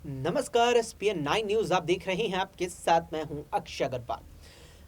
नमस्कार। ESPN 9 news आप देख रहे हैं। आपके साथ मैं हूं अक्षय अग्रवाल।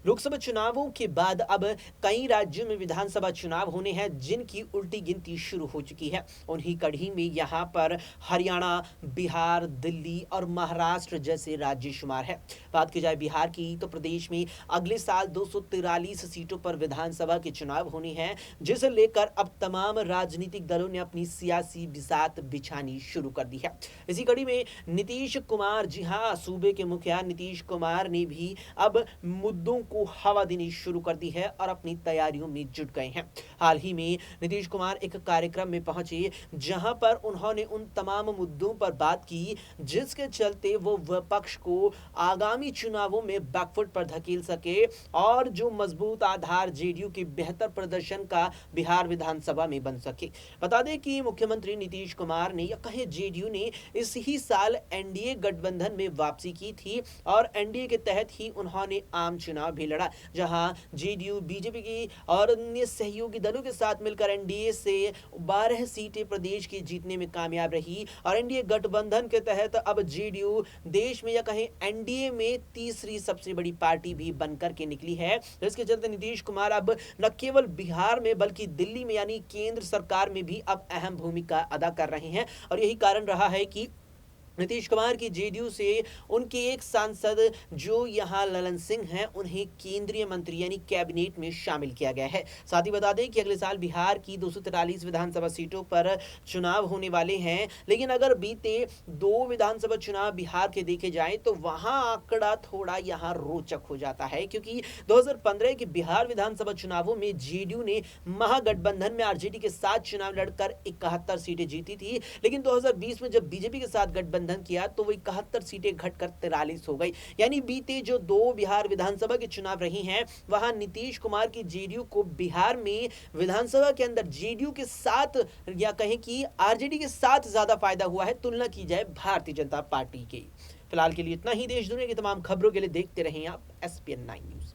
लोकसभा चुनावों के बाद अब कई राज्यों में विधानसभा चुनाव होने हैं, जिनकी उल्टी गिनती शुरू हो चुकी है। उन्हीं कड़ी में यहां पर हरियाणा, बिहार, दिल्ली और महाराष्ट्र जैसे राज्य शुमार है। बात की जाए बिहार की, तो प्रदेश में अगले साल 243 सीटों पर विधानसभा के चुनाव होने हैं, जिसे लेकर अब तमाम राजनीतिक दलों ने अपनी सियासी बिसात बिछानी शुरू कर दी है। इसी कड़ी में नीतीश कुमार, जी हाँ, सूबे के मुखिया नीतीश कुमार ने भी अब मुद्दों को हवा देनी शुरू कर दी है और अपनी तैयारियों में जुट गए हैं। हाल ही में नीतीश कुमार एक कार्यक्रम में पहुंचे, जहां पर उन्होंने उन तमाम मुद्दों पर बात की जिसके चलते वो विपक्ष को आगामी चुनावों में बैकफुट पर धकेल सके और जो मजबूत आधार जेडीयू के बेहतर प्रदर्शन का बिहार विधानसभा में बन सके। बता दें कि मुख्यमंत्री नीतीश कुमार ने, या कहे जेडीयू ने, इस ही साल एनडीए गठबंधन में वापसी की थी और एनडीए के तहत ही उन्होंने आम चुनाव भी लड़ा, जहां जेडीयू बीजेपी की और अन्य सहयोगी दलों के साथ मिलकर एनडीए से 12 सीटें प्रदेश की जीतने में कामयाब रही। और एनडीए गठबंधन के तहत अब जेडीयू देश में, या कहें एनडीए में, तीसरी सबसे बड़ी पार्टी भी बनकर के निकली है। इसके चलते नीतीश कुमार अब न केवल बिहार में बल्कि दिल्ली में यानी केंद्र सरकार में भी अब अहम भूमिका अदा कर रहे हैं। और यही कारण रहा है कि नीतीश कुमार की जेडीयू से उनके एक सांसद जो यहां ललन सिंह हैं, उन्हें केंद्रीय मंत्री यानी कैबिनेट में शामिल किया गया है। साथ ही बता दें कि अगले साल बिहार की 243 विधानसभा सीटों पर चुनाव होने वाले हैं, लेकिन अगर बीते 2 विधानसभा चुनाव बिहार के देखे जाएं तो वहां आंकड़ा थोड़ा यहां रोचक हो जाता है, क्योंकि 2015 के बिहार विधानसभा चुनावों में जेडीयू ने महागठबंधन में आरजेडी के साथ चुनाव लड़कर 71 सीटें जीती थी, लेकिन 2020 में जब बीजेपी के साथ गठबंधन किया तो वो 71 सीटें घटकर 43 हो गई। यानी बीते जो 2 बिहार विधानसभा के चुनाव रही हैं, वहां नीतीश कुमार की जेडीयू को बिहार में विधानसभा के अंदर जेडीयू के साथ, या कहें कि आरजेडी के साथ ज्यादा फायदा हुआ है तुलना की जाए भारतीय जनता पार्टी के। फिलहाल के लिए इतना ही। देश दुनिया की तमाम खबरों के लिए देखते रहें आप एसपीएन 9 न्यूज।